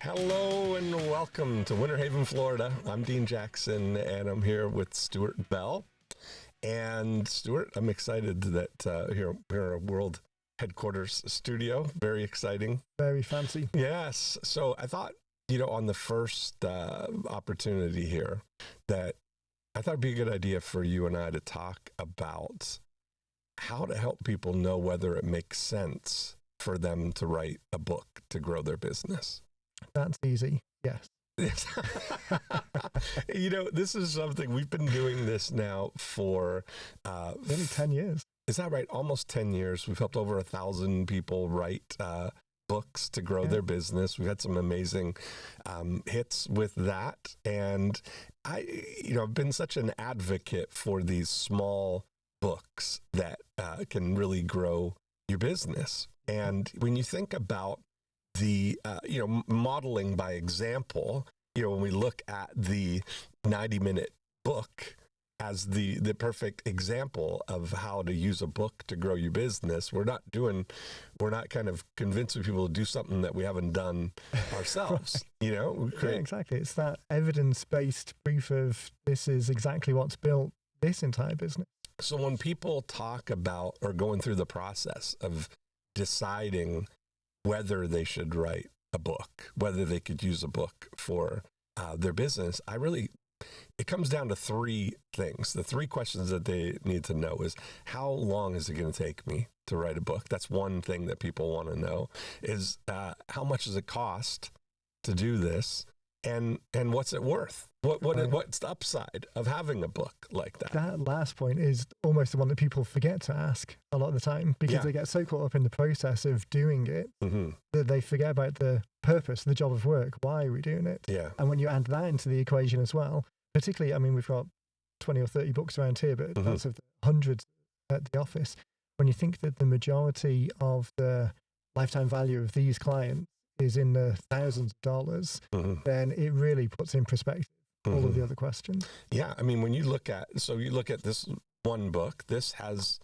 Hello and welcome to Winter Haven, Florida. I'm Dean Jackson and I'm here with Stuart Bell. And Stuart, I'm excited that here in our world headquarters studio. Very exciting. Very fancy. Yes. So I thought, on the first opportunity here that I thought it'd be a good idea for you and I to talk about how to help people know whether it makes sense for them to write a book to grow their business. That's easy. Yes. This is something we've been doing this now for nearly 10 years. Is that right? Almost 10 years. We've helped over 1,000 people write books to grow their business. We've had some amazing hits with that. And I've been such an advocate for these small books that can really grow your business. And when you think about the, modeling by example, when we look at the 90-minute book as the perfect example of how to use a book to grow your business, we're not kind of convincing people to do something that we haven't done ourselves, Yeah, exactly. It's that evidence-based proof of this is exactly what's built this entire business. So when people talk about or going through the process of deciding whether they should write a book, whether they could use a book for their business, it comes down to three things. The three questions that they need to know is, how long is it going to take me to write a book? That's one thing that people want to know. Is how much does it cost to do this? And what's it worth? What's the upside of having a book like that? That last point is almost the one that people forget to ask a lot of the time, because they get so caught up in the process of doing it that they forget about the purpose, the job of work. Why are we doing it? Yeah. And when you add that into the equation as well, particularly, we've got 20 or 30 books around here, but that's of the hundreds at the office. When you think that the majority of the lifetime value of these clients is in the thousands of dollars, then it really puts in perspective all of the other questions. Yeah. When you look at this one book, this has,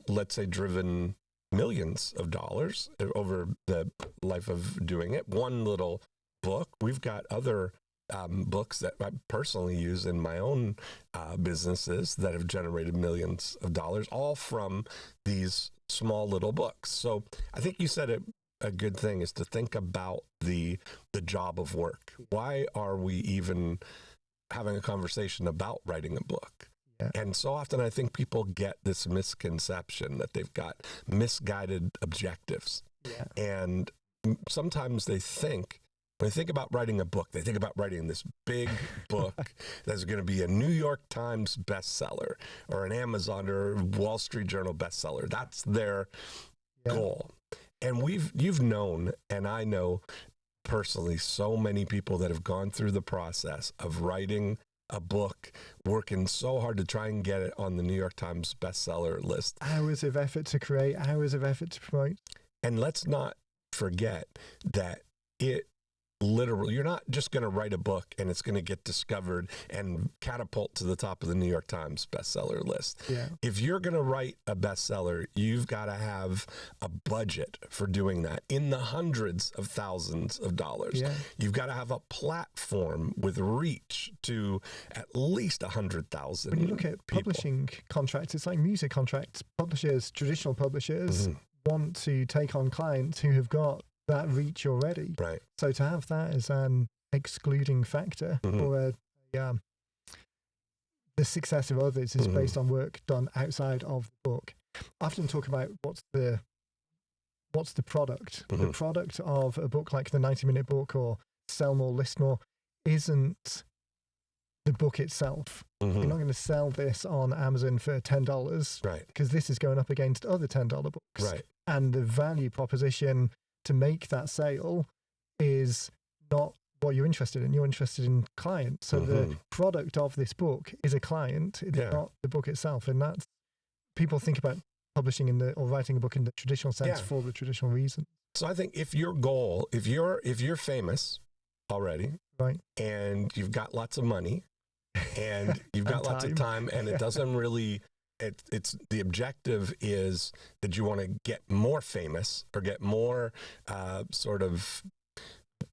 let's say, driven millions of dollars over the life of doing it. One little book. We've got other books that I personally use in my own businesses that have generated millions of dollars, all from these small little books. So I think you said it. A good thing is to think about the job of work. Why are we even having a conversation about writing a book? Yeah. And so often I think people get this misconception that they've got misguided objectives. Yeah. And sometimes when they think about writing a book, they think about writing this big book that's going to be a New York Times bestseller or an Amazon or Wall Street Journal bestseller. That's their goal. And you've known, and I know personally, so many people that have gone through the process of writing a book, working so hard to try and get it on the New York Times bestseller list. Hours of effort to create, hours of effort to promote. And let's not forget that you're not just going to write a book and it's going to get discovered and catapult to the top of the New York Times bestseller list. Yeah. If you're going to write a bestseller, you've got to have a budget for doing that in the hundreds of thousands of dollars. Yeah. You've got to have a platform with reach to at least 100,000 When you look at publishing contracts, it's like music contracts. Traditional publishers want to take on clients who have got that reach already. Right. So to have that as an excluding factor or the success of others is based on work done outside of the book. I often talk about what's the product. The product of a book like the 90-minute book or Sell More, List More isn't the book itself. You're not going to sell this on Amazon for $10, right? Because this is going up against other $10 books. Right. And the value proposition to make that sale is not what you're interested in. You're interested in clients. So the product of this book is a client. It's not the book itself. And that's, people think about publishing or writing a book in the traditional sense for the traditional reason. So I think if your goal, if you're famous already, right, and you've got lots of money and you've got lots of time and it doesn't really, it's the objective is that you want to get more famous or get more sort of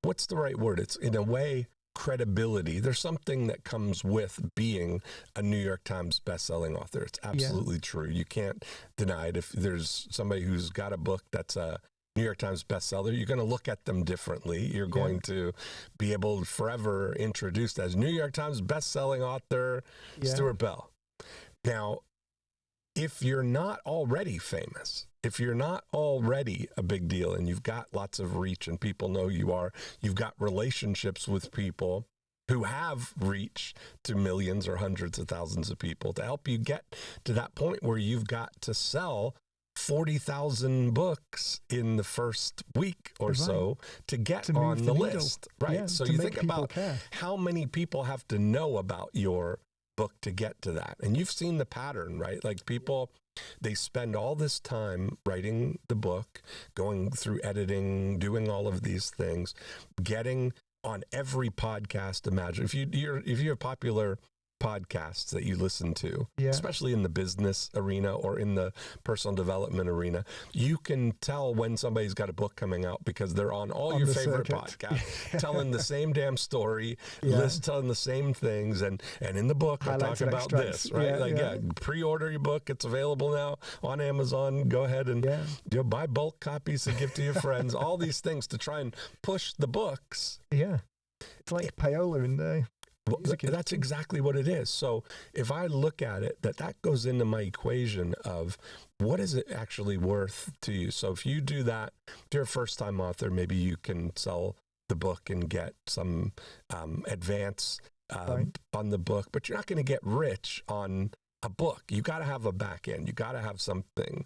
what's the right word? It's in a way credibility. There's something that comes with being a New York Times bestselling author. It's absolutely true. You can't deny it. If there's somebody who's got a book that's a New York Times bestseller, you're going to look at them differently. You're going to be able to forever introduced as New York Times bestselling author Stuart Bell. Now, if you're not already famous, if you're not already a big deal and you've got lots of reach and people know you are, you've got relationships with people who have reach to millions or hundreds of thousands of people to help you get to that point where you've got to sell 40,000 books in the first week or so to get on the list. Right. Yeah, so you think about how many people have to know about your book to get to that. And you've seen the pattern, right? Like people, they spend all this time writing the book, going through editing, doing all of these things, getting on every podcast imagine. If you have popular podcasts that you listen to, especially in the business arena or in the personal development arena, you can tell when somebody's got a book coming out because they're on all your favorite podcasts, telling the same damn story, telling the same things, and in the book I talk about this, right? Pre-order your book. It's available now on Amazon. Go ahead and buy bulk copies to give to your friends. All these things to try and push the books. Yeah, it's like payola in there. Well, that's exactly what it is. So if I look at it, that goes into my equation of what is it actually worth to you? So if you do that, if you're a first-time author, maybe you can sell the book and get some advance on the book, but you're not going to get rich on a book. You got to have a back end. You got to have something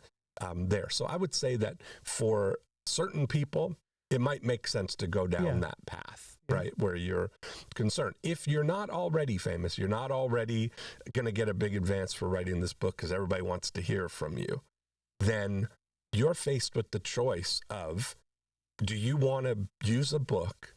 there. So I would say that for certain people, it might make sense to go down that path. Right, where you're concerned. If you're not already famous, you're not already going to get a big advance for writing this book because everybody wants to hear from you, then you're faced with the choice of, do you want to use a book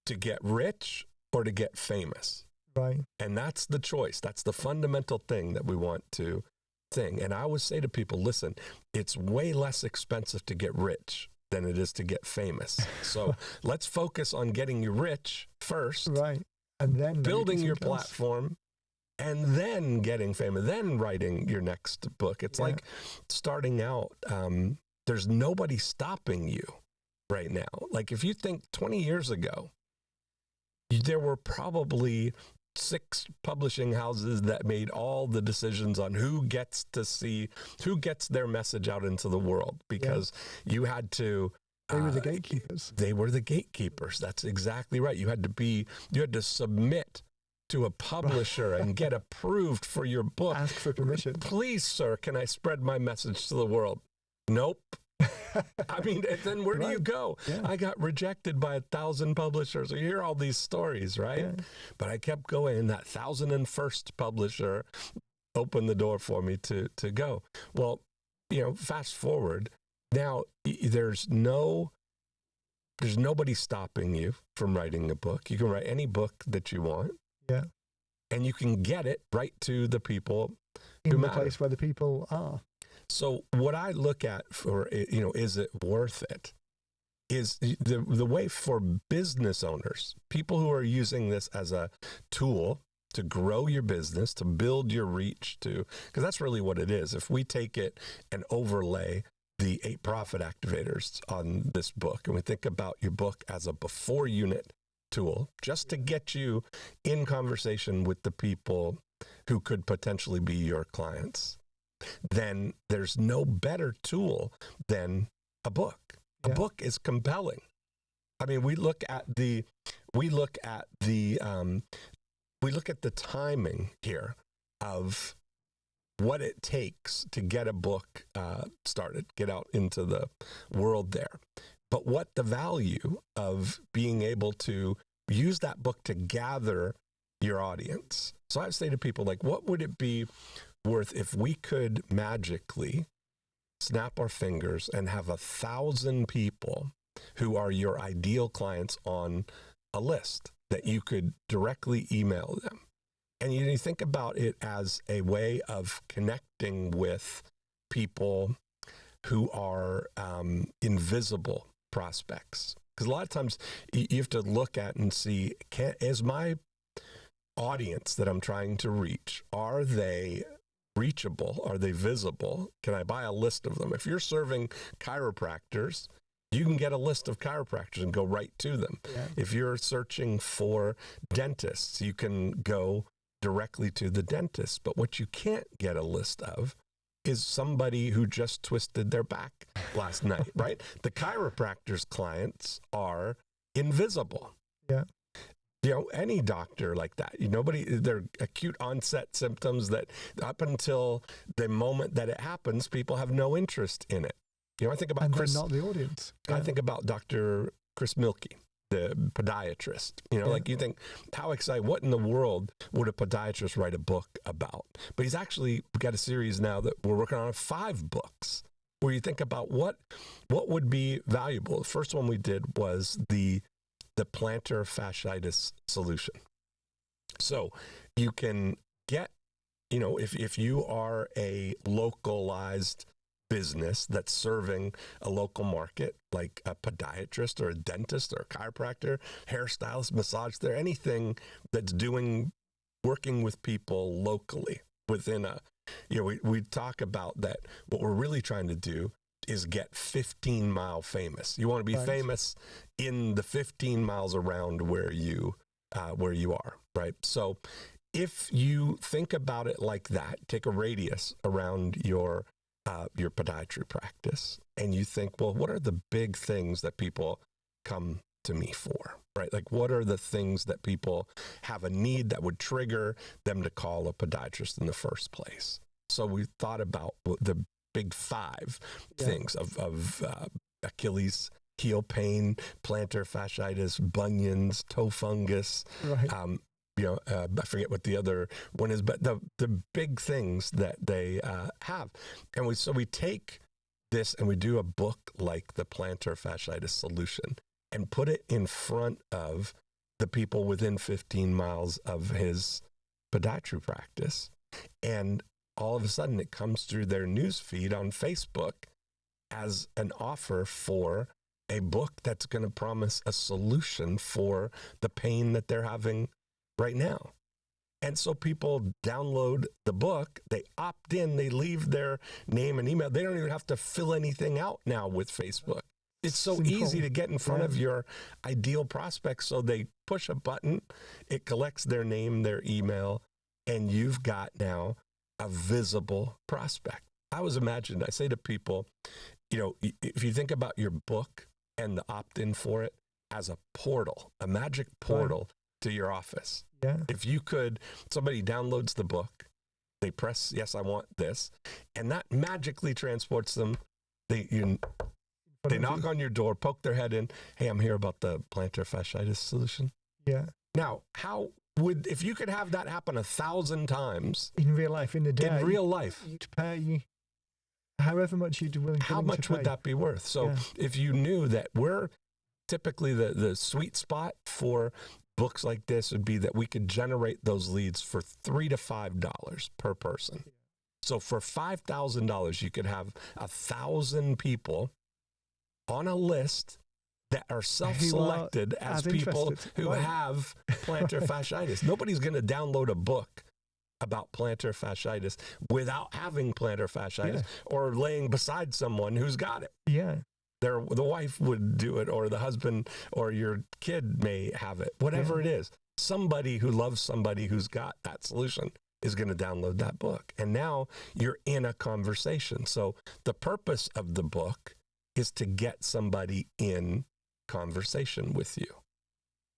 to get rich or to get famous? Right. And that's the choice. That's the fundamental thing that we want to think. And I always say to people, listen, it's way less expensive to get rich than it is to get famous. So let's focus on getting you rich first, right? And then building your platform, and then getting famous, then writing your next book. It's like starting out. There's nobody stopping you right now. Like if you think 20 years ago, there were probably 6 publishing houses that made all the decisions on who gets their message out into the world, because you had to. They were the gatekeepers. They were the gatekeepers. That's exactly right. You had to submit to a publisher and get approved for your book. Ask for permission. Please, sir, can I spread my message to the world? Nope. I mean, then where do you go? Yeah. I got rejected by 1,000 publishers. You hear all these stories, right? Yeah. But I kept going, and that 1,001st publisher opened the door for me to go. Well, fast forward. Now, there's nobody stopping you from writing a book. You can write any book that you want. Yeah. And you can get it right to the people in the place where the people are. So what I look at for, is it worth it, is the way for business owners, people who are using this as a tool to grow your business, to build your reach, because that's really what it is. If we take it and overlay the 8 profit activators on this book, and we think about your book as a before unit tool, just to get you in conversation with the people who could potentially be your clients, then there's no better tool than a book. A book is compelling. I mean, we look at the timing here of what it takes to get a book started, get out into the world there. But what the value of being able to use that book to gather your audience. So I say to people, like, what would it be worth if we could magically snap our fingers and have 1,000 people who are your ideal clients on a list that you could directly email them? And you think about it as a way of connecting with people who are invisible prospects. Because a lot of times you have to look at and see, is my audience that I'm trying to reach, are they reachable? Are they visible? Can I buy a list of them? If you're serving chiropractors, you can get a list of chiropractors and go right to them. Yeah. If you're searching for dentists, you can go directly to the dentist. But what you can't get a list of is somebody who just twisted their back last night, right? The chiropractor's clients are invisible. Yeah. You know, any doctor like that, they're acute onset symptoms that up until the moment that it happens, people have no interest in it. I think about Chris, not the audience. Yeah. I think about Dr. Chris Milkey, the podiatrist. Like you think, how exciting, what in the world would a podiatrist write a book about? But he's actually got a series now that we're working on 5 books where you think about what would be valuable. The first one we did was the plantar fasciitis solution. So you can get, if you are a localized business that's serving a local market, like a podiatrist or a dentist or a chiropractor, hairstylist, massage therapist, anything that's working with people locally within we talk about that. What we're really trying to do is get 15-mile famous. You want to be famous in the 15 miles around where you are, right? So if you think about it like that, take a radius around your podiatry practice, and you think, well, what are the big things that people come to me for, right? Like, what are the things that people have a need that would trigger them to call a podiatrist in the first place? So we thought about the big 5 things of Achilles heel pain, plantar fasciitis, bunions, toe fungus, right. I forget what the other one is, but the big things that they have. And we take this and we do a book like the plantar fasciitis solution and put it in front of the people within 15 miles of his podiatry practice. And all of a sudden it comes through their news feed on Facebook as an offer for a book that's going to promise a solution for the pain that they're having right now. And so people download the book, they opt in, they leave their name and email. They don't even have to fill anything out now with Facebook. It's so simple. Easy to get in front of your ideal prospects. So they push a button, it collects their name, their email, and you've got now a visible prospect. I say to people, if you think about your book and the opt-in for it as a portal, a magic portal to your office. Yeah. If somebody downloads the book, they press, yes, I want this, and that magically transports them. They knock on your door, poke their head in. Hey, I'm here about the plantar fasciitis solution. Yeah. Now, if you could have that happen 1,000 times in real life, in a day, in real life, you'd pay however much you'd willing. How much would that be worth? So if you knew that we're typically the sweet spot for books like this would be that we could generate those leads for $3 to $5 per person. So for $5,000, you could have 1,000 people on a list that are self-selected as people who have plantar fasciitis. Nobody's going to download a book about plantar fasciitis without having plantar fasciitis or laying beside someone who's got it. Yeah. The wife would do it, or the husband, or your kid may have it, whatever it is. Somebody who loves somebody who's got that solution is going to download that book. And now you're in a conversation. So the purpose of the book is to get somebody in conversation with you.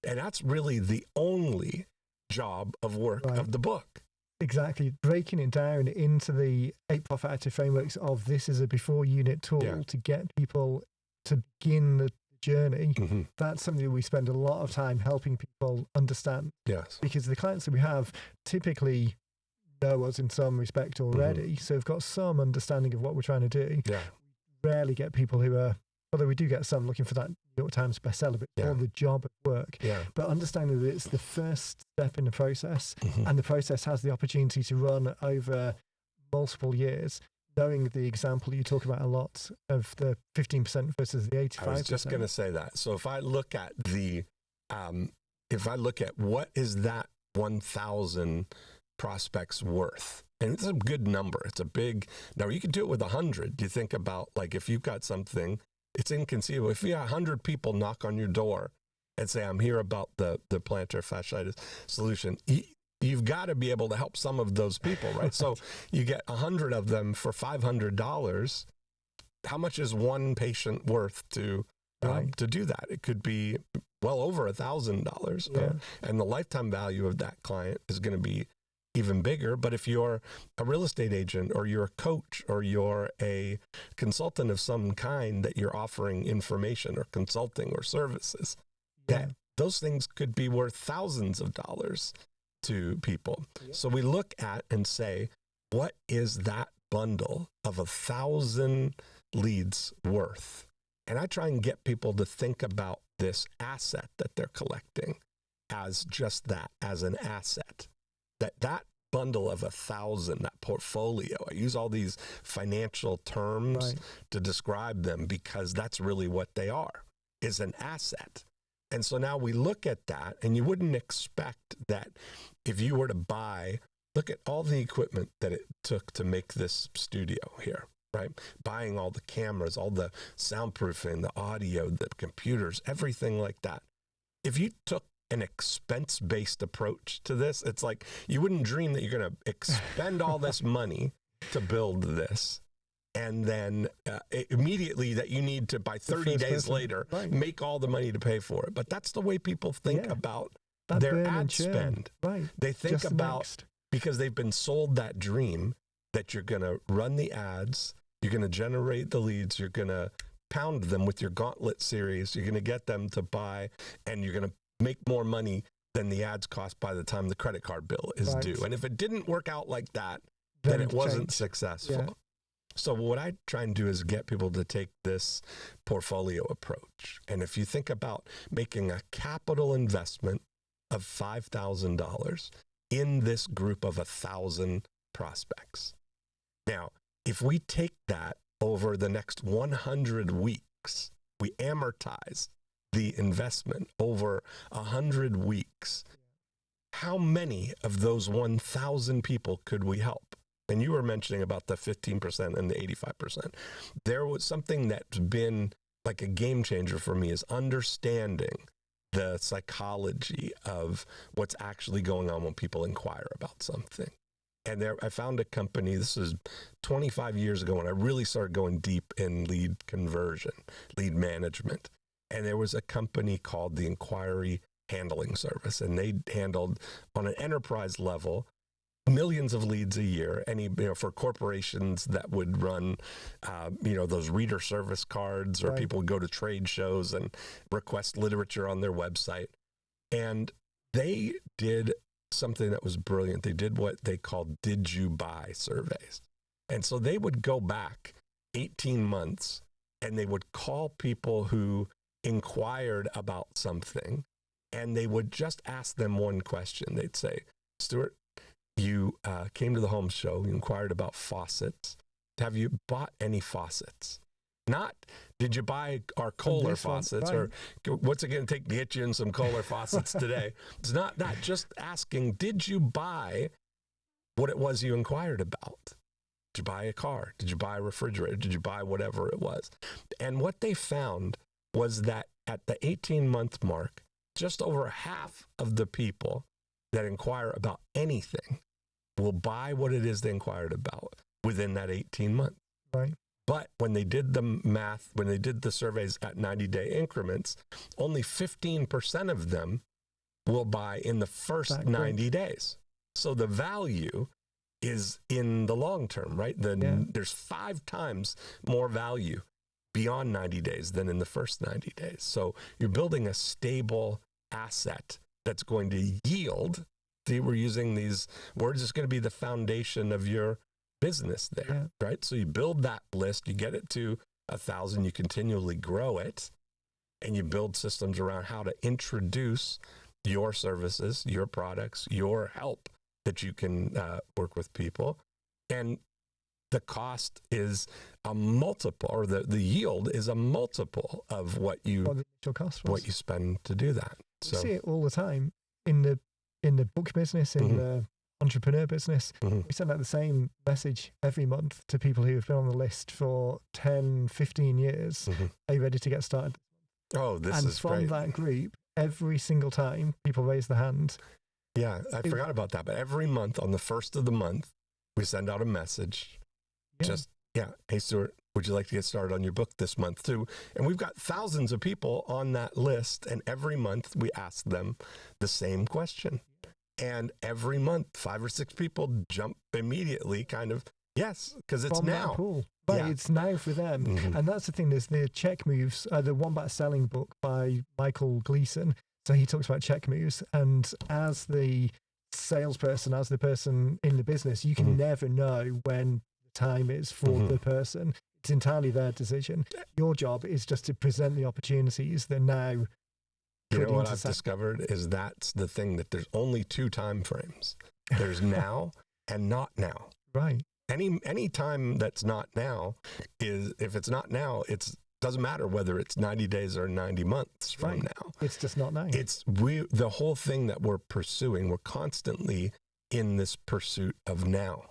And that's really the only job of work of the book. Exactly. Breaking it down into the 8 profit active frameworks of this is a before unit tool to get people to begin the journey. Mm-hmm. That's something that we spend a lot of time helping people understand. Yes. Because the clients that we have typically know us in some respect already. So we've got some understanding of what we're trying to do. Yeah. Rarely get people who are, although we do get some looking for that New York Times bestseller, but more the job at work. Yeah. But understanding that it's the first step in the process, and the process has the opportunity to run over multiple years. knowing the example you talk about a lot of the 15% versus the 85%. I was just going to say that. So if I look at what is that 1,000 prospects worth, and it's a good number. It's a big number. You can do it with 100. You think about, like, if you've got something, it's inconceivable. If you have 100 people knock on your door and say, I'm here about the plantar fasciitis solution, you've got to be able to help some of those people, right? So you get 100 of them for $500. How much is one patient worth to do that? It could be well over $1,000. And the lifetime value of that client is going to be even bigger. But if you're a real estate agent, or you're a coach, or you're a consultant of some kind that you're offering information or consulting or services, that those things could be worth thousands of dollars to people. So we look at and say, what is that bundle of 1,000 leads worth? And I try and get people to think about this asset that they're collecting as just that, as an asset. That bundle of 1,000, that portfolio, I use all these financial terms to describe them, because that's really what they are, is an asset. And so now we look at that, and you wouldn't expect that if you were to look at all the equipment that it took to make this studio here, right? Buying all the cameras, all the soundproofing, the audio, the computers, everything like that. If you took an expense-based approach to this, it's like you wouldn't dream that you're going to expend all this money to build this, and then immediately that you need to, by 30 days later, make all the money to pay for it. But that's the way people think about that their ad spend. They think about, because they've been sold that dream that you're going to run the ads, you're going to generate the leads, you're going to pound them with your gauntlet series, you're going to get them to buy, and you're going to make more money than the ads cost by the time the credit card bill is due. And if it didn't work out like that, then it wasn't successful. So what I try and do is get people to take this portfolio approach. And if you think about making a capital investment of $5,000 in this group of 1,000 prospects. Now, if we take that over the next 100 weeks, we amortize the investment over 100 weeks, how many of those 1,000 people could we help? And you were mentioning about the 15% and the 85%. There was something that's been like a game changer for me, is understanding the psychology of what's actually going on when people inquire about something. And I found a company, this is 25 years ago, when I really started going deep in lead conversion, lead management. And there was a company called the Inquiry Handling Service, and they handled, on an enterprise level, millions of leads a year. For corporations that would run, those reader service cards, or people would go to trade shows and request literature on their website. And they did something that was brilliant. They did what they called "Did You Buy" surveys. And so they would go back 18 months, and they would call people who inquired about something, and they would just ask them one question. They'd say, Stuart, you came to the home show, you inquired about faucets. Have you bought any faucets? Not, did you buy our Kohler faucets, or what's it going to take to get you in some Kohler faucets today? It's not that. Just asking, did you buy what it was you inquired about? Did you buy a car? Did you buy a refrigerator? Did you buy whatever it was? And what they found was that at the 18-month mark, just over half of the people that inquire about anything will buy what it is they inquired about within that 18 months. But when they did the math, when they did the surveys at 90-day increments, only 15% of them will buy in the first 90 days. So the value is in the long term, right? There's 5 times more value beyond 90 days than in the first 90 days. So you're building a stable asset that's going to yield. See, we're using these words. It's going to be the foundation of your business there, right? So you build that list, you get it to 1,000, you continually grow it, and you build systems around how to introduce your services, your products, your help that you can work with people. And the cost is a multiple, or the yield is a multiple of what you What the initial cost was. what you spend to do that. You So see it all the time in the book business, in the entrepreneur business. We send out the same message every month to people who have been on the list for 10, 15 years. Are you ready to get started? oh, this is from great. that group, every single time people raise their hand. Yeah, I forgot about that. But every month, on the first of the month, we send out a message. Hey, Stuart, would you like to get started on your book this month too? And we've got thousands of people on that list. And every month we ask them the same question. And every month, 5 or 6 people jump immediately, kind of, yes, because it's from now. That pool. Right, it's now for them. And that's the thing, there's the check moves, the Wombat Selling book by Michael Gleason. So he talks about check moves. And as the salesperson, as the person in the business, you can never know when the time is for the person. It's entirely their decision. Your job is just to present the opportunities that now. You know what I've discovered is that's the thing, that there's only 2 time frames. There's now and not now. Right. Any time that's not now is, if it's not now, it doesn't matter whether it's 90 days or 90 months from now. It's just not now. It's the whole thing that we're pursuing. We're constantly in this pursuit of now.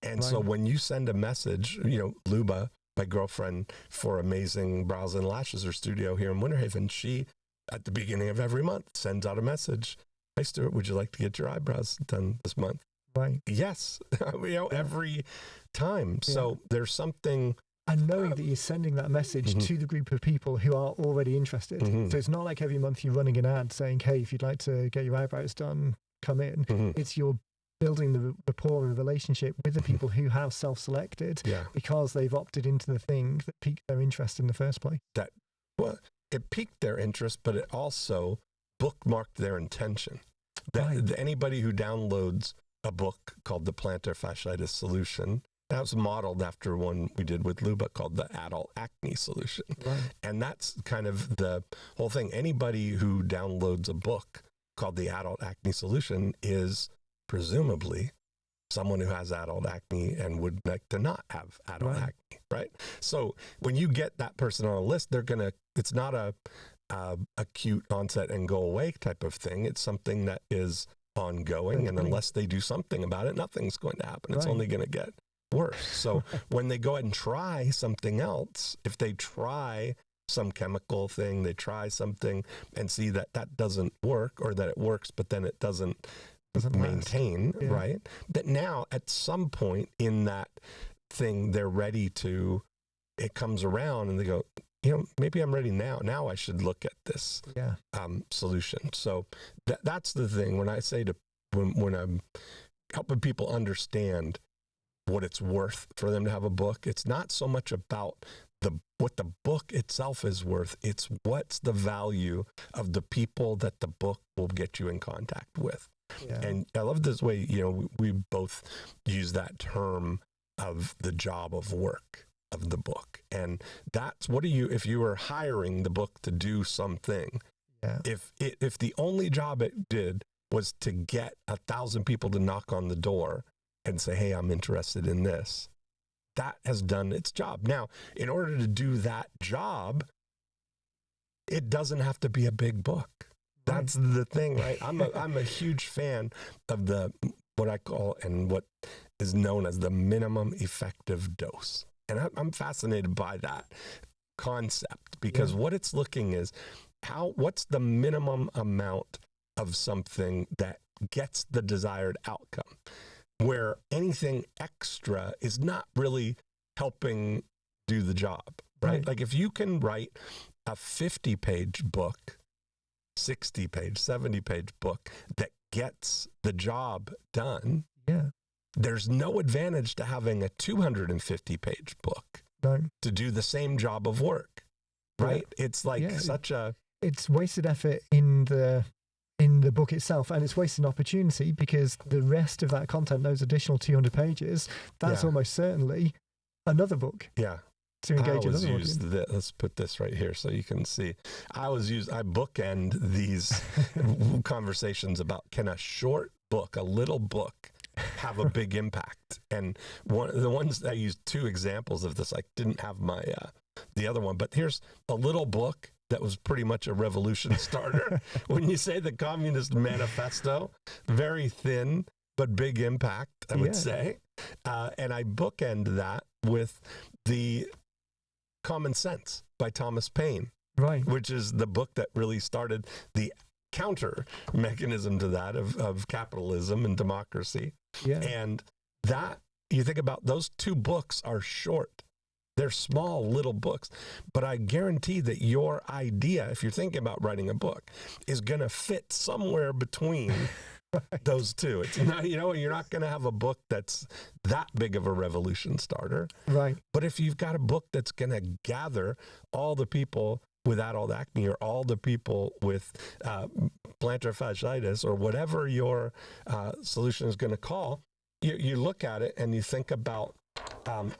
And so when you send a message, Luba, my girlfriend for Amazing Brows and Lashes, her studio here in Winter Haven, she, at the beginning of every month, sends out a message. Hey, Stuart, would you like to get your eyebrows done this month? Right. Yes. Every time. Yeah. So there's something. And knowing that you're sending that message to the group of people who are already interested. So it's not like every month you're running an ad saying, hey, if you'd like to get your eyebrows done, come in. It's you're building the rapport and relationship with the people who have self-selected because they've opted into the thing that piqued their interest in the first place. It piqued their interest, but it also bookmarked their intention. Anybody who downloads a book called The Plantar Fasciitis Solution, that was modeled after one we did with Luba called the Adult Acne Solution. Right. And that's kind of the whole thing. Anybody who downloads a book called the Adult Acne Solution is presumably someone who has adult acne and would like to not have adult acne, right? So when you get that person on a list, it's not a acute onset and go away type of thing. It's something that is ongoing, and unless they do something about it, nothing's going to happen. It's only going to get worse. So when they go ahead and try something else, if they try some chemical thing, they try something and see that doesn't work, or that it works, but then it doesn't maintain, right? That now at some point in that thing, they're ready to, it comes around and they go, maybe I'm ready now. Now I should look at this solution. So that's the thing. When I say when I'm helping people understand what it's worth for them to have a book, it's not so much about what the book itself is worth. It's what's the value of the people that the book will get you in contact with. Yeah. And I love this way, we both use that term of the job of work of the book. And that's if you were hiring the book to do something, if the only job it did was to get 1,000 people to knock on the door and say, hey, I'm interested in this, that has done its job. Now, in order to do that job, it doesn't have to be a big book. That's the thing, right? I'm a huge fan of what I call and what is known as the minimum effective dose. And I'm fascinated by that concept because what it's looking is what's the minimum amount of something that gets the desired outcome, where anything extra is not really helping do the job, right? Like if you can write a 50-page book, 60-page, 70-page book that gets the job done, there's no advantage to having a 250-page book to do the same job of work, right? It's like it's wasted effort in the book itself, and it's wasted opportunity because the rest of that content, those additional 200 pages, that's almost certainly another book. Yeah. To engage another audience. Let's put this right here so you can see. I bookend these conversations about, can a short book, a little book, have a big impact. And the ones I used 2 examples of this, I didn't have my the other one, but here's a little book that was pretty much a revolution starter. When you say the Communist Manifesto, very thin but big impact, I would say. And I bookend that with the Common Sense by Thomas Paine, right, which is the book that really started the counter mechanism to that of capitalism and democracy. Yeah. And that, you think about, those 2 books are short. They're small little books, but I guarantee that your idea, if you're thinking about writing a book, is going to fit somewhere between those 2. It's not, you're not going to have a book that's that big of a revolution starter. Right. But if you've got a book that's going to gather all the people with adult acne, or all the people with plantar fasciitis, or whatever your solution is going to call, you look at it and you think about,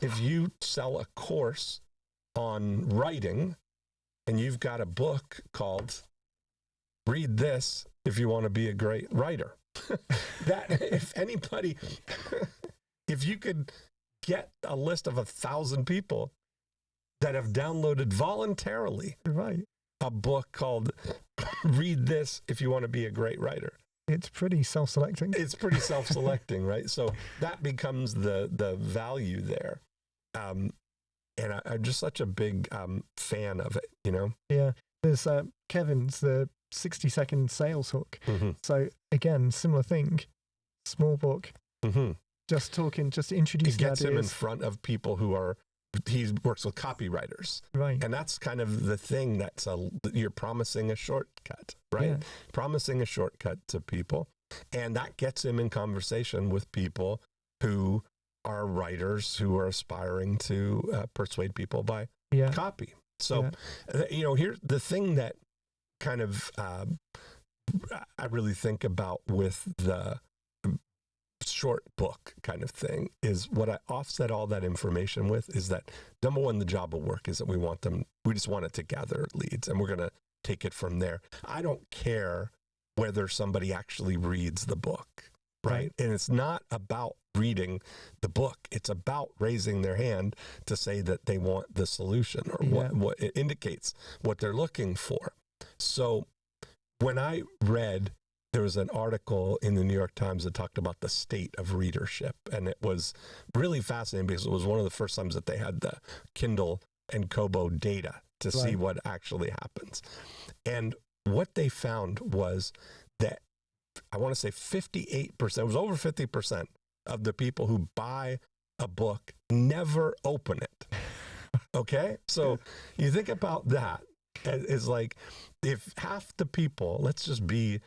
if you sell a course on writing and you've got a book called Read This If You Want to Be a Great Writer, that if anybody, if you could get a list of 1,000 people that have downloaded voluntarily a book called Read This If You Want to Be a Great Writer, it's pretty self-selecting. It's pretty self-selecting, right? So that becomes the value there. And I'm just such a big fan of it, Yeah. There's Kevin's, the 60-second sales hook. Mm-hmm. So again, similar thing, small book, Mm-hmm. just introducing It gets ideas. him in front of people he works with copywriters. Right. And that's kind of the thing you're promising a shortcut, right? Yeah. Promising a shortcut to people. And that gets him in conversation with people who are writers who are aspiring to persuade people by copy. So, here's the thing that kind of I really think about with the short book kind of thing is what I offset all that information with is that, number one, the job of work is that we just want it to gather leads, and we're going to take it from there. I don't care whether somebody actually reads the book, right? And it's not about reading the book. It's about raising their hand to say that they want the solution, or what it indicates what they're looking for. So when I read, there was an article in the New York Times that talked about the state of readership. And it was really fascinating because it was one of the first times that they had the Kindle and Kobo data to see what actually happens. And what they found was that, I want to say 58%, it was over 50% of the people who buy a book never open it. Okay? So you think about that. It's like, if half the people, let's just be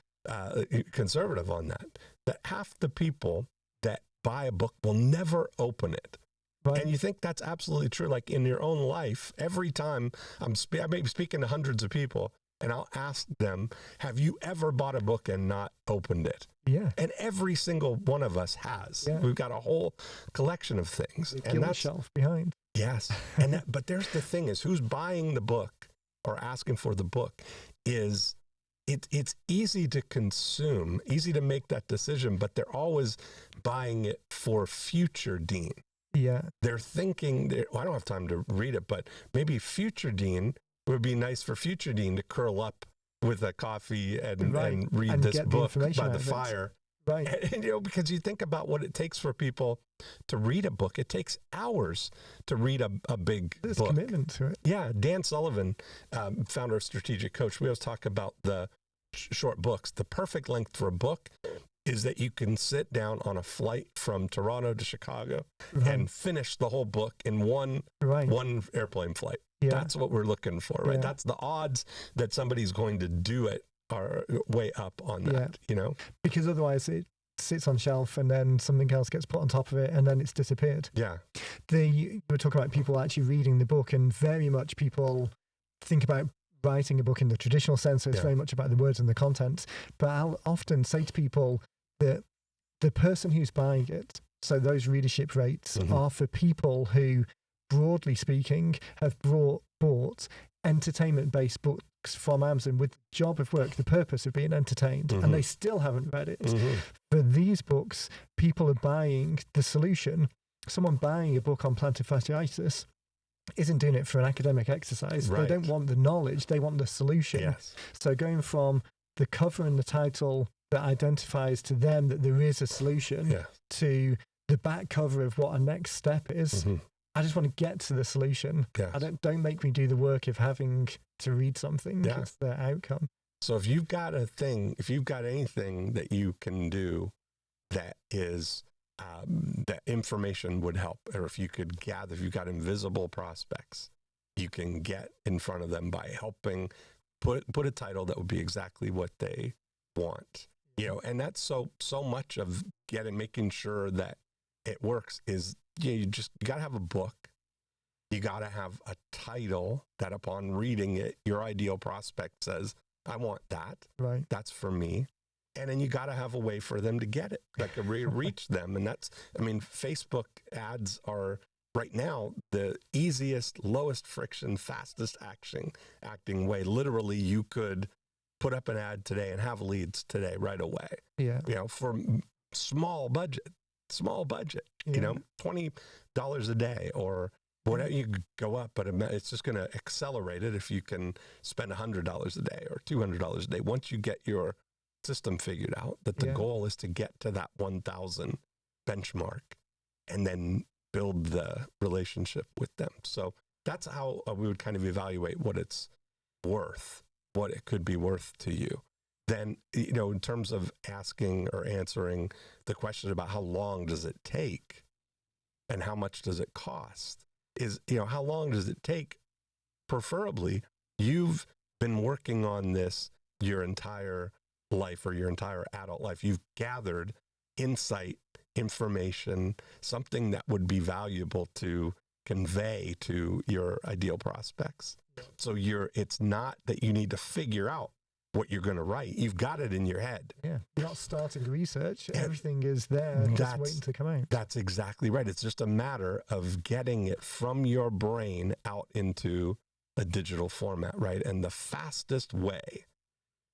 conservative on that half the people that buy a book will never open it. Right. And you think that's absolutely true. Like in your own life, every time I may be speaking to hundreds of people, and I'll ask them, have you ever bought a book and not opened it? Yeah. And every single one of us has. Yeah. We've got a whole collection of things. And that's shelf behind. Yes. But there's the thing is, who's buying the book or asking for the book is, it's easy to consume, easy to make that decision, but they're always buying it for future Dean. Yeah. They're thinking, I don't have time to read it, but maybe future Dean would be nice for future Dean to curl up with a coffee and read this book by the fire. Right. And, because you think about what it takes for people to read a book. It takes hours to read a big There's book. Commitment to it. Yeah. Dan Sullivan, founder of Strategic Coach, we always talk about the short books. The perfect length for a book is that you can sit down on a flight from Toronto to Chicago and finish the whole book in one airplane flight. Yeah. That's what we're looking for, right? Yeah. That's the odds that somebody's going to do it are way up on that, Because otherwise it sits on shelf and then something else gets put on top of it and then it's disappeared. Yeah. You were talking about people actually reading the book, and very much people think about writing a book in the traditional sense. So it's very much about the words and the content. But I'll often say to people that the person who's buying it, so those readership rates are for people who, broadly speaking, have bought entertainment-based books from Amazon with the job of work, the purpose of being entertained, and they still haven't read it. For these books, people are buying the solution. Someone buying a book on plantar fasciitis isn't doing it for an academic exercise. Right. They don't want the knowledge, they want the solution. Yes. So going from the cover and the title that identifies to them that there is a solution to the back cover of what a next step is. I just want to get to the solution. Yes. Don't make me do the work of having to read something. Yeah. It's the outcome. So if you've got anything that you can do that is that information would help, or if you've got invisible prospects, you can get in front of them by helping put a title that would be exactly what they want. And that's so much of making sure that it works is you got to have a book. You got to have a title that upon reading it, your ideal prospect says, I want that. Right. That's for me. And then you got to have a way for them to get it, like reach them. And Facebook ads are right now the easiest, lowest friction, fastest acting way. Literally, you could put up an ad today and have leads today right away. Yeah. For small budget, $20 a day or whatever. You go up, but it's just going to accelerate it if you can spend $100 a day or $200 a day. Once you get your system figured out, that the goal is to get to that 1,000 benchmark and then build the relationship with them. So that's how we would kind of evaluate what it's worth, what it could be worth to you. Then, in terms of asking or answering the question about how long does it take and how much does it cost is, how long does it take? Preferably, you've been working on this your entire life or your entire adult life. You've gathered insight, information, something that would be valuable to convey to your ideal prospects. So it's not that you need to figure out what you're going to write. You've got it in your head. Yeah. You're not starting research. Everything is there, just waiting to come out. That's exactly right. It's just a matter of getting it from your brain out into a digital format, right? And the fastest way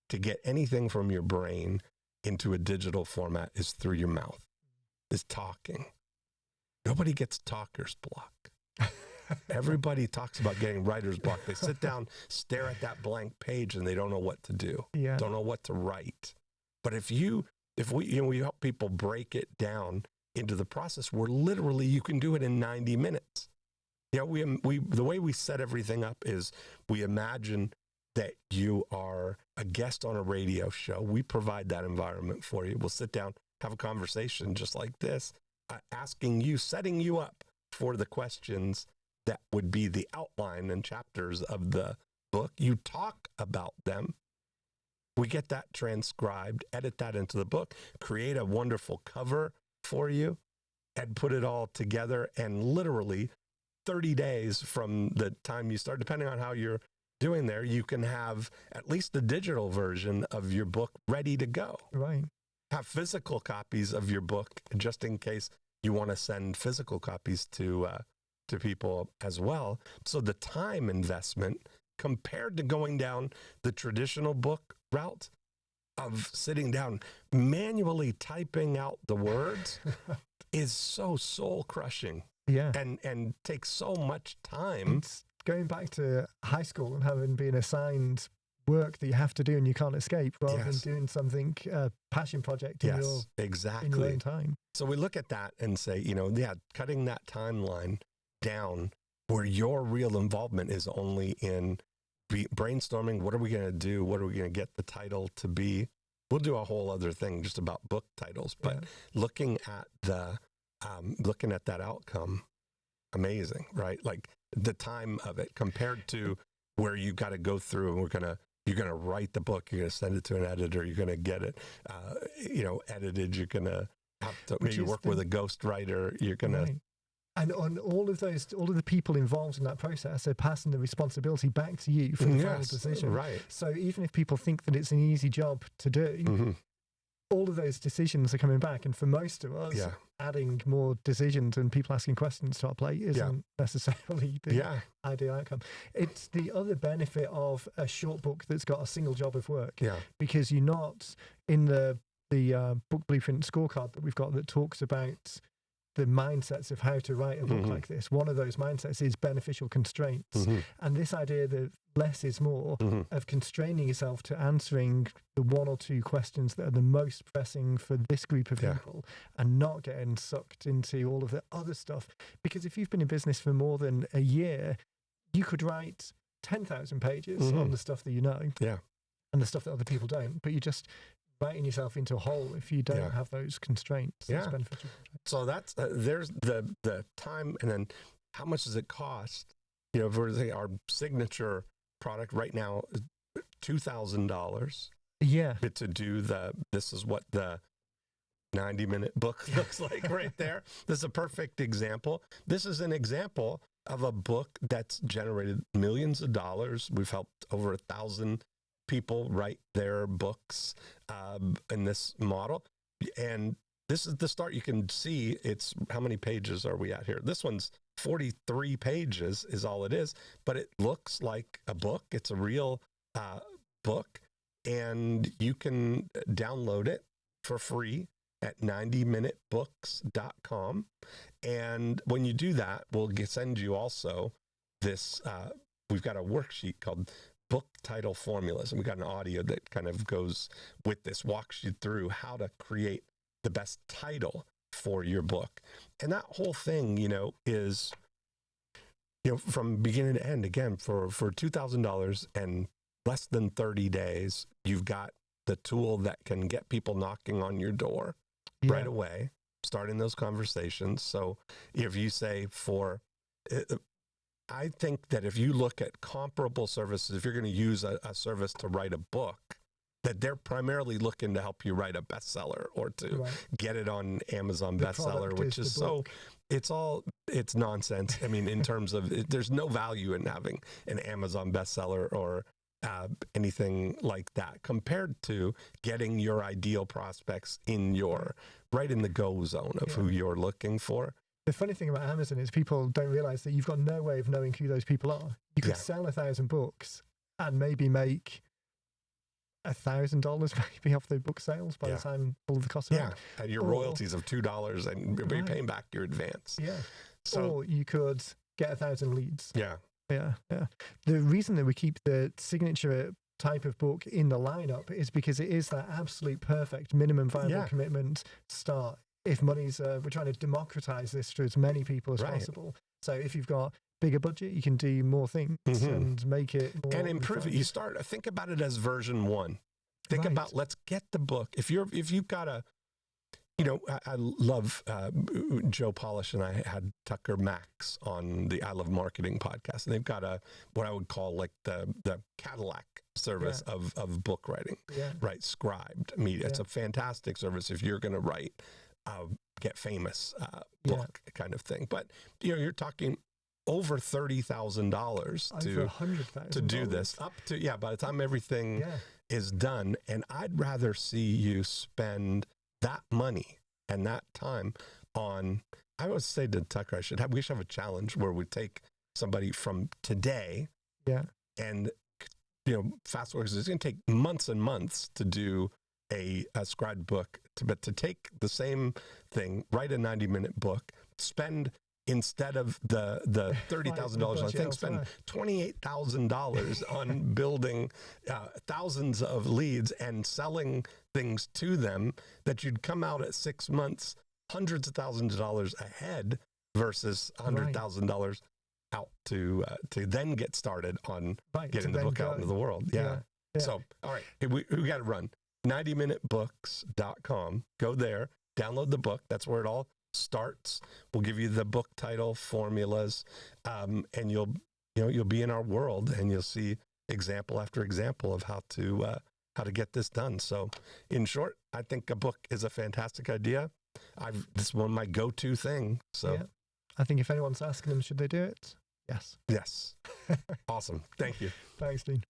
to get anything from your brain into a digital format is through your mouth, is talking. Nobody gets talker's block. Everybody talks about getting writer's block. They sit down, stare at that blank page, and they don't know what to do. Yeah. Don't know what to write. But if we help people break it down into the process where literally you can do it in 90 minutes. The way we set everything up is we imagine that you are a guest on a radio show. We provide that environment for you. We'll sit down, have a conversation just like this, asking you, setting you up for the questions that would be the outline and chapters of the book. You talk about them. We get that transcribed, edit that into the book, create a wonderful cover for you, and put it all together. And literally 30 days from the time you start, depending on how you're doing there, you can have at least the digital version of your book ready to go. Right. Have physical copies of your book just in case you want to send physical copies to people as well. So the time investment compared to going down the traditional book route of sitting down, manually typing out the words is so soul crushing. Yeah. And takes so much time. It's going back to high school and having been assigned work that you have to do and you can't escape, rather than doing something, passion project in your own time. So we look at that and say, cutting that timeline down where your real involvement is only in brainstorming. What are we going to do? What are we going to get the title to be? We'll do a whole other thing just about book titles, but looking at that outcome, amazing, right? Like the time of it compared to where you got to go through and you're going to write the book, you're going to send it to an editor, you're going to get it, edited, you're going to have to maybe work with a ghostwriter, you're going to. And on all of the people involved in that process are passing the responsibility back to you for the final decision. Right. So even if people think that it's an easy job to do, all of those decisions are coming back. And for most of us, adding more decisions and people asking questions to our plate isn't necessarily the ideal outcome. It's the other benefit of a short book that's got a single job of work. Yeah. Because you're not in the book blueprint scorecard that we've got that talks about the mindsets of how to write a book like this. One of those mindsets is beneficial constraints. And this idea that less is more, of constraining yourself to answering the one or two questions that are the most pressing for this group of people and not getting sucked into all of the other stuff. Because if you've been in business for more than a year, you could write 10,000 pages on the stuff that you know and the stuff that other people don't, but you just writing yourself into a hole if you don't have those constraints. Yeah. So that's there's the time, and then how much does it cost? You know, if we're saying our signature product right now is $2,000. Yeah. To do this is what the 90-minute book looks like right there. This is a perfect example. This is an example of a book that's generated millions of dollars. We've helped over 1,000 people write their books in this model. And this is the start. You can see it's, how many pages are we at here? This one's 43 pages is all it is, but it looks like a book. It's a real book, and you can download it for free at 90minutebooks.com. And when you do that, we'll send you also this, we've got a worksheet called Book Title Formulas, and we got an audio that kind of goes with this, walks you through how to create the best title for your book. And that whole thing, you know, is, you know, from beginning to end, again, for $2,000 and less than 30 days, you've got the tool that can get people knocking on your door right away, starting those conversations. So if you say I think that if you look at comparable services, if you're going to use a service to write a book, that they're primarily looking to help you write a bestseller or to get it on Amazon bestseller, which is so, it's nonsense. I mean, in terms of, there's no value in having an Amazon bestseller or anything like that compared to getting your ideal prospects in right in the go zone of who you're looking for. The funny thing about Amazon is people don't realize that you've got no way of knowing who those people are. You could sell 1,000 books and maybe make $1,000 maybe off the book sales by the time all of the costs are out. And your royalties of $2 and you're paying back your advance. Yeah. So, or you could get 1,000 leads. Yeah. The reason that we keep the signature type of book in the lineup is because it is that absolute perfect minimum viable commitment start. If money's, we're trying to democratize this to as many people as possible. So if you've got bigger budget, you can do more things and make it more and improve it. You think about it as version 1. Think about, let's get the book. If you've got a, you know, I love Joe Polish, and I had Tucker Max on the I Love Marketing podcast, and they've got what I would call like the Cadillac service of book writing, right? Scribed Media. It's a fantastic service if you're going to write get famous book kind of thing. But you know, you're talking over $30,000 to do this, up to by the time everything is done. And I'd rather see you spend that money and that time on, I would say to Tucker, we should have a challenge where we take somebody from today and, you know, fast forward, it's going to take months and months to do a scribed book, but to take the same thing, write a 90-minute book, spend, instead of the $30,000, I think spend $28,000 on building thousands of leads and selling things to them, that you'd come out at 6 months, hundreds of thousands of dollars ahead versus $100,000 out to then get started on getting the book out into the world. So, all right, we got to run. 90minutebooks.com. Go there, download the book. That's where it all starts. We'll give you the book title formulas, and you'll be in our world, and you'll see example after example of how to get this done. So, in short, I think a book is a fantastic idea. This is one of my go-to thing. So, I think if anyone's asking them, should they do it? Yes. Awesome. Thank you. Thanks, Dean.